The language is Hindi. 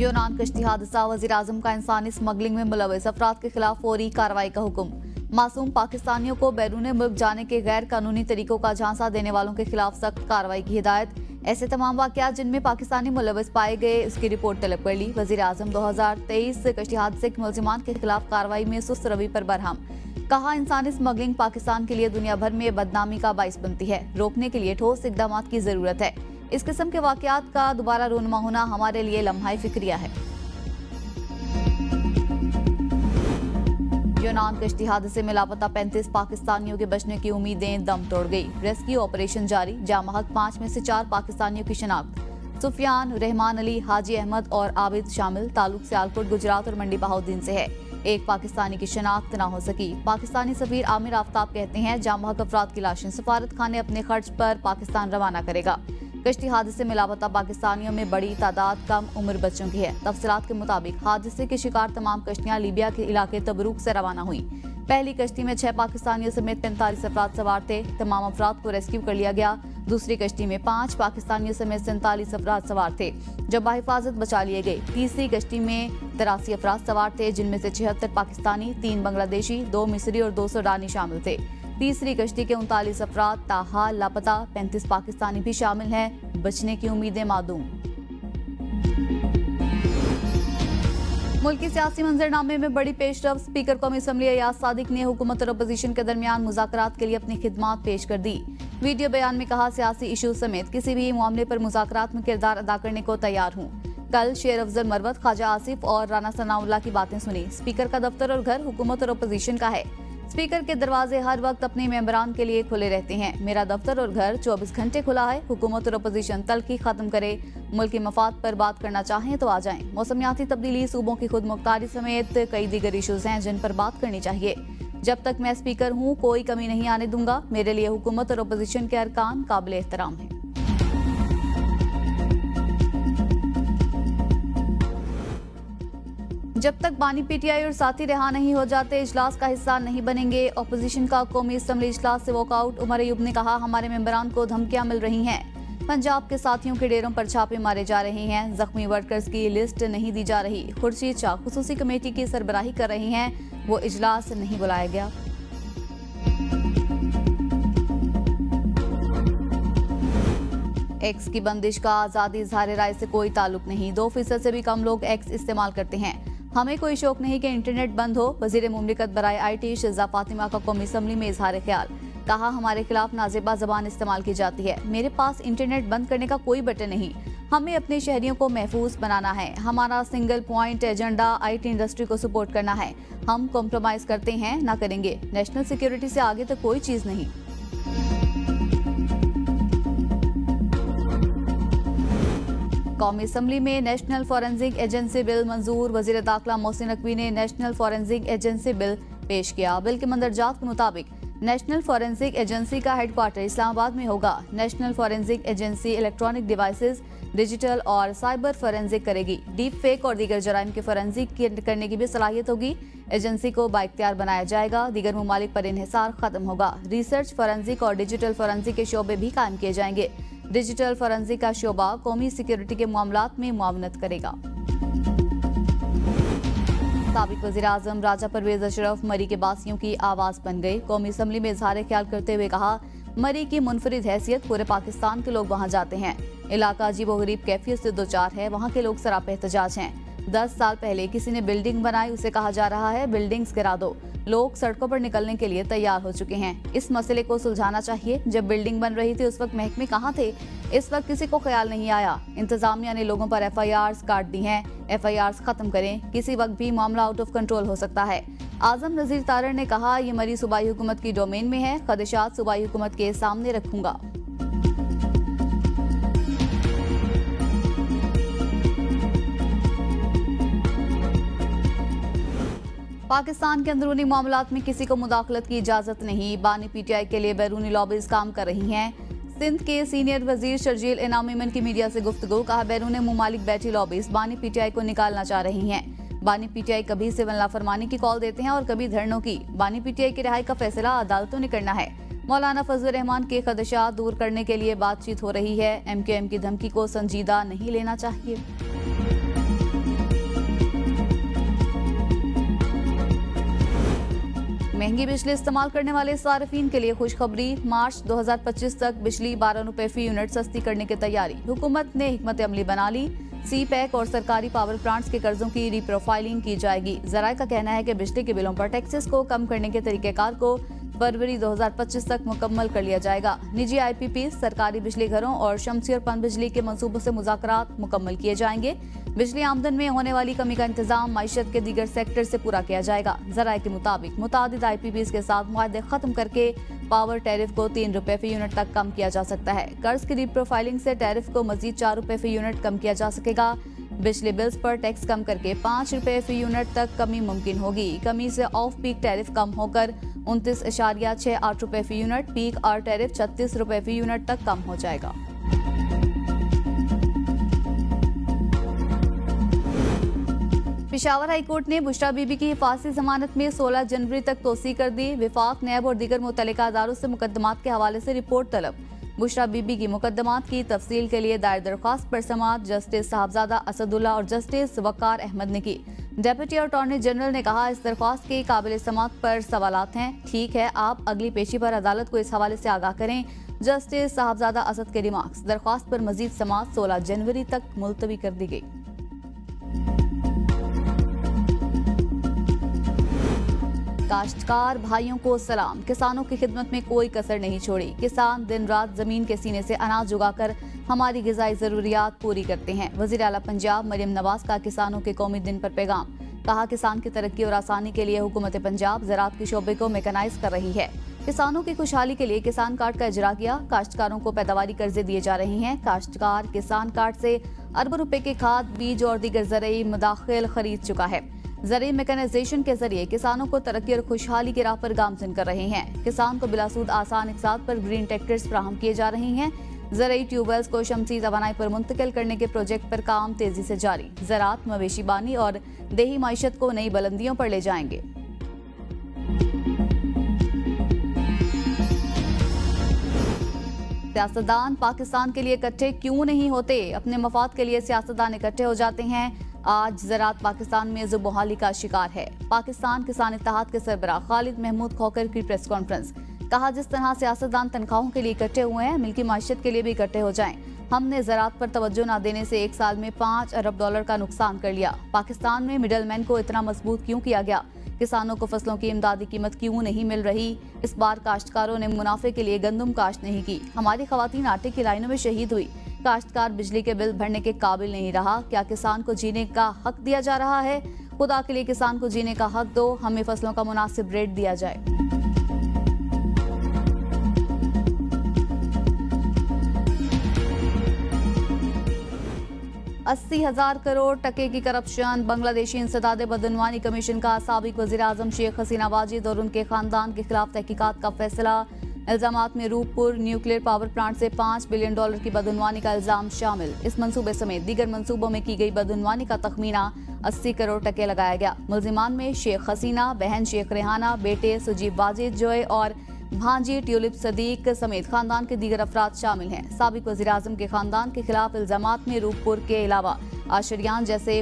यूनान कश्ती हादसा, वज़ीर-ए-आज़म का इंसानी स्मगलिंग में मुलव्वस अफराद के खिलाफ फौरी कार्रवाई का हुक्म। मासूम पाकिस्तानियों को बैरून मुल्क जाने के गैर कानूनी तरीकों का झांसा देने वालों के खिलाफ सख्त कार्रवाई की हिदायत। ऐसे तमाम वाकयात जिनमें पाकिस्तानी मुलव्वस पाए गए उसकी रिपोर्ट तलब कर ली। वज़ीर-ए-आज़म 2023 कश्ती हादसे के मुल्ज़िमान के खिलाफ कार्रवाई में सुस्त रवि पर बरहम। कहा, इंसानी स्मगलिंग पाकिस्तान के लिए दुनिया भर में बदनामी का बाइस बनती है। रोकने के लिए ठोस इक़दाम की जरूरत है। इस किस्म के वाकयात का दोबारा रूनुमा होना हमारे लिए लम्हा फिक्रिया है। यूनान कश्ती हादसे में लापता 35 पाकिस्तानियों के बचने की उम्मीदें दम तोड़ गई। रेस्क्यू ऑपरेशन जारी। जामहक 5 में से 4 पाकिस्तानियों की शिनाख्त। सुफियान, रहमान अली, हाजी अहमद और आबिद शामिल। ताल्लुक सियालकोट, गुजरात और मंडी बहाउद्दीन से है। एक पाकिस्तानी की शिनाख्त न हो सकी। पाकिस्तानी सफीर आमिर आफ्ताब कहते हैं, जामहक अफराद की लाशें सफारत खाने अपने खर्च पर पाकिस्तान रवाना करेगा। कश्ती हादसे में लापता पाकिस्तानियों में बड़ी तादाद कम उम्र बच्चों की है। तफसीलात के मुताबिक हादसे के शिकार तमाम कश्तियां लीबिया के इलाके तबरूक से रवाना हुई। पहली कश्ती में 6 पाकिस्तानियों समेत 45 अफराद सवार थे। तमाम अफराद को रेस्क्यू कर लिया गया। दूसरी कश्ती में 5 पाकिस्तानियों समेत 47 अफराद सवार थे, जब बाहिफाजत बचा लिए गए। तीसरी कश्ती में 83 अफराद सवार थे, जिनमें से 76 पाकिस्तानी, 3 बांग्लादेशी, 2 मिस्री और 2 सूडानी शामिल थे। तीसरी कश्ती के 39 अफराद ताहाल लापता, 35 पाकिस्तानी भी शामिल हैं। बचने की उम्मीदें मादूम। मुल्की सियासी मंजरनामे में बड़ी पेशरफ। स्पीकर कौमी असम्बली अयाज सादिक ने हुकूमत और अपोजिशन के दरमियान मुज़ाकरात के लिए अपनी खिदमात पेश कर दी। वीडियो बयान में कहा, सियासी इशू समेत किसी भी मामले पर मुज़ाकरात में किरदार अदा करने को तैयार हूँ। कल शेर अफजल मरवत, ख्वाजा आसिफ और राना सनाउल्लाह की बातें सुनी। स्पीकर का दफ्तर और घर हुकूमत और अपोजिशन का है। स्पीकर के दरवाजे हर वक्त अपने मेंबरान के लिए खुले रहते हैं। मेरा दफ्तर और घर 24 घंटे खुला है। हुकूमत और अपोजिशन तल्खी खत्म करे, मुल्क के मफाद पर बात करना चाहें तो आ जाएं। मौसमियाती तब्दीली, सूबों की खुद मुख्तारी समेत कई दीगर इशूज हैं जिन पर बात करनी चाहिए। जब तक मैं स्पीकर हूँ कोई कमी नहीं आने दूंगा। मेरे लिए हुकूमत और अपोजिशन के अरकान काबिल एहतराम हैं। जब तक बानी पीटीआई और साथी रिहा नहीं हो जाते, इजलास का हिस्सा नहीं बनेंगे। अपोजिशन का कौमी असम्बली इजलास से वॉकआउट। उमर अयूब ने कहा, हमारे मेंबरान को धमकियां मिल रही हैं। पंजाब के साथियों के डेरों पर छापे मारे जा रहे हैं। जख्मी वर्कर्स की लिस्ट नहीं दी जा रही। खुर्शीद शाह खुसूसी कमेटी की सरबराही कर रही हैं। वो इजलास नहीं बुलाया गया। एक्स की बंदिश का आज़ादी इज़हार राय से कोई ताल्लुक नहीं। 2% से भी कम लोग एक्स इस्तेमाल करते हैं। हमें कोई शौक नहीं कि इंटरनेट बंद हो। वज़ीर मुमलिकत बराए IT शहज़ा फातिमा का कौमी असम्बली में इजहार ख्याल। कहा, हमारे खिलाफ नाजेबा जबान इस्तेमाल की जाती है। मेरे पास इंटरनेट बंद करने का कोई बटन नहीं। हमें अपने शहरियों को महफूज बनाना है। हमारा single point agenda IT industry को सपोर्ट करना है। हम कॉम्प्रोमाइज करते हैं, ना करेंगे। नेशनल सिक्योरिटी से आगे तो कोई चीज नहीं। कौमी असम्बली में नेशनल फॉरेंसिक एजेंसी बिल मंजूर। वजीर दाखिला मोहसिन नकवी ने नेशनल फॉरेंसिक एजेंसी बिल पेश किया। बिल के मंदरजात के मुताबिक नेशनल फॉरेंसिक एजेंसी का हेडक्वार्टर इस्लामाबाद में होगा। National forensic agency electronic devices, digital और साइबर फॉरेंसिक करेगी। डीप फेक और दीगर जराइम के फॉरेंसिक करने की भी सलाहियत होगी। एजेंसी को बाइख्तियार बनाया जाएगा। दीगर ममालिक पर इन्हिसार खत्म होगा। रिसर्च फॉरेंसिक और डिजिटल फॉरेंसिक के शोबे भी कायम किए जाएंगे। डिजिटल फॉरेंसिक का शोबा कौमी सिक्योरिटी के मामलात में मुआवनत करेगा। साबिक वज़ीर-ए-आज़म राजा परवेज अशरफ मरी के बासियों की आवाज़ बन गए। कौमी असम्बली में इजहार ख्याल करते हुए कहा, मरी की मुनफरिद हैसियत, पूरे पाकिस्तान के लोग वहाँ जाते हैं। इलाका अजीबोगरीब कैफियत से 2-4 है। वहाँ के लोग सरापे एहतजाज हैं। 10 साल पहले किसी ने बिल्डिंग बनाई, उसे कहा जा रहा है बिल्डिंग्स गिरा दो। लोग सड़कों पर निकलने के लिए तैयार हो चुके हैं। इस मसले को सुलझाना चाहिए। जब बिल्डिंग बन रही थी उस वक्त महकमे कहाँ थे? इस वक्त किसी को ख्याल नहीं आया। इंतजामिया ने लोगों पर FIRs काट दी हैं। FIRs खत्म करें। किसी वक्त भी मामला आउट ऑफ कंट्रोल हो सकता है। आजम नजीर तारड़ ने कहा, ये मरी सूबाई हुकूमत की डोमेन में है। खदशात सूबाई हुकूमत के सामने रखूंगा। पाकिस्तान के अंदरूनी मामलात में किसी को मुदाखलत की इजाजत नहीं। बानी PTI के लिए बैरूनी लॉबीज काम कर रही हैं। सिंध के सीनियर वजीर शर्जील इनाम ईमन की मीडिया से गुफ्तगू। कहा, बैरून मुमालिक बैठी लॉबीज बानी PTI को निकालना चाह रही हैं। बानी PTI कभी सिविल नाफरमानी की कॉल देते हैं और कभी धरनों की। बानी PTI की रिहाई का फैसला अदालतों ने करना है। मौलाना फजल रहमान के खदशात दूर करने के लिए बातचीत हो रही है। MKM की धमकी को संजीदा नहीं लेना चाहिए। महंगी बिजली इस्तेमाल करने वाले सार्फिन के लिए खुशखबरी। मार्च 2025 तक बिजली 12 रुपए फी यूनिट सस्ती करने की तैयारी। हुकूमत ने हिकमत अमली बना ली। सी पैक और सरकारी पावर प्लांट्स के कर्जों की रीप्रोफाइलिंग की जाएगी। जराये का कहना है कि बिजली के बिलों पर टैक्सेस को कम करने के तरीकेकार को फरवरी 2025 तक मुकम्मल कर लिया जाएगा। निजी IPP, सरकारी बिजली घरों और शमसी और पनबिजली के मंसूबों से मुज़ाकरात मुकम्मल किए जाएंगे। बिजली आमदन में होने वाली कमी का इंतजाम मईशत के दीगर सेक्टर से पूरा किया जाएगा। जराये के मुताबिक मुतादिद IPPs के साथ मुआहदे खत्म करके पावर टैरिफ को 3 रुपए फी यूनिट तक कम किया जा सकता है। कर्ज की रीप्रोफाइलिंग से टैरिफ को मजीद 4 रुपए फी यूनिट कम किया जा सकेगा। बिजली बिल्स पर टैक्स कम करके 5 रुपए फी यूनिट तक कमी मुमकिन होगी। कमी से ऑफ पीक टैरिफ कम होकर 29.68 रुपए फी यूनिट, पीक और टैरिफ 36 रुपए फी यूनिट तक कम हो जाएगा। पेशावर हाई कोर्ट ने बुशरा बीबी की हिफाजती जमानत में 16 जनवरी तक तोसी कर दी। विफाक, नैब और दीगर मुतल्लिका अदारों से मुकदमात के हवाले से रिपोर्ट तलब। बुशरा बीबी की मुकदमात की तफसील के लिए दायर दरख्वास्त पर समाअत जस्टिस साहबजादा असदुल्ला और जस्टिस वकार अहमद ने की। डेप्यूटी अटॉर्नी जनरल ने कहा, इस दरख्वास्त के काबिल समाअत पर सवालात हैं। ठीक है, आप अगली पेशी पर अदालत को इस हवाले से आगाह करें। जस्टिस साहबजादा असद के रिमार्क्स। दरख्वास्त पर मजीद समाअत 16 जनवरी तक मुलतवी कर दी गई। काश्तकार भाइयों को सलाम। किसानों की खिदमत में कोई कसर नहीं छोड़ी। किसान दिन रात जमीन के सीने से अनाज उगाकर हमारी ग़िज़ाई ज़रूरियात पूरी करते हैं। वज़ीर आला पंजाब मरियम नवाज का किसानों के कौमी दिन पर पैगाम। कहा, किसान की तरक्की और आसानी के लिए हुकूमत पंजाब ज़राअत के शोबे को मेकनाइज कर रही है। किसानों की खुशहाली के लिए किसान कार्ड का इजरा किया। काश्तकारों को पैदावारी कर्जे दिए जा रहे हैं। काश्तकार किसान कार्ड से अरबों रुपए के खाद, बीज और दीगर ज़रूरी मदाखिल खरीद चुका है। ज़रूरी मैकेनाइजेशन के जरिए किसानों को तरक्की और खुशहाली की राह पर गामजन कर रहे हैं। किसान को बिलासूद आसान इक़सात पर ग्रीन ट्रैक्टर्स फराहम किए जा रहे हैं। ज़रूरी ट्यूबवेल्स को शमसी तवानाई पर मुंतकिल करने के प्रोजेक्ट पर काम तेजी से जारी। ज़राअत, मवेशी बानी और देही माइशत को नई बुलंदियों पर ले जाएंगे। सियासतदान पाकिस्तान के लिए इकट्ठे क्यों नहीं होते? अपने मफाद के लिए सियासतदान इकट्ठे हो जाते हैं। आज ज़राअत पाकिस्तान में ज़ुबहाली का शिकार है। पाकिस्तान किसान इत्तेहाद के सरबराह खालिद महमूद खोकर की प्रेस कॉन्फ्रेंस। कहा, जिस तरह सियासतदान तनख्वाहों के लिए इकट्ठे हुए हैं, मिल्की माशियत के लिए भी इकट्ठे हो जाएं। हमने ज़राअत पर तवज्जो न देने से 1 साल में $5 अरब का नुकसान कर लिया। पाकिस्तान में मिडल मैन को इतना मजबूत क्यों किया गया? किसानों को फसलों की इमदादी कीमत क्यों नहीं मिल रही? इस बार काश्तकारों ने मुनाफे के लिए गंदम काश्त नहीं की। हमारी खवातीन आटे की लाइनों में शहीद हुई। काश्तकार बिजली के बिल भरने के काबिल नहीं रहा। क्या किसान को जीने का हक दिया जा रहा है? खुदा के लिए किसान को जीने का हक दो। हमें फसलों का मुनासिब रेट दिया जाए। $80,000 करोड़ टके की करप्शन। बांग्लादेशी इंसदाद बदनवानी कमीशन का साबिक वज़ीर आज़म शेख हसीना वाजिद और उनके खानदान के खिलाफ तहकीकात का फैसला। इल्जामात में रूपपुर न्यूक्लियर पावर प्लांट से $5 बिलियन की बदनवानी का इल्जाम शामिल। इस मंसूबे समेत दीगर मंसूबों में की गई बदनवानी का तखमीना 80 करोड़ टके लगाया गया। मुल्जिमान में शेख हसीना, बहन शेख रेहाना, बेटे सुजीब वाजिद जोए और भांजी ट्यूलिप सदीक समेत खानदान के दीगर अफराद शामिल हैं। साबिक वज़ीर आज़म के खानदान के खिलाफ इल्जामात में रूपपुर के अलावा आशरियान जैसे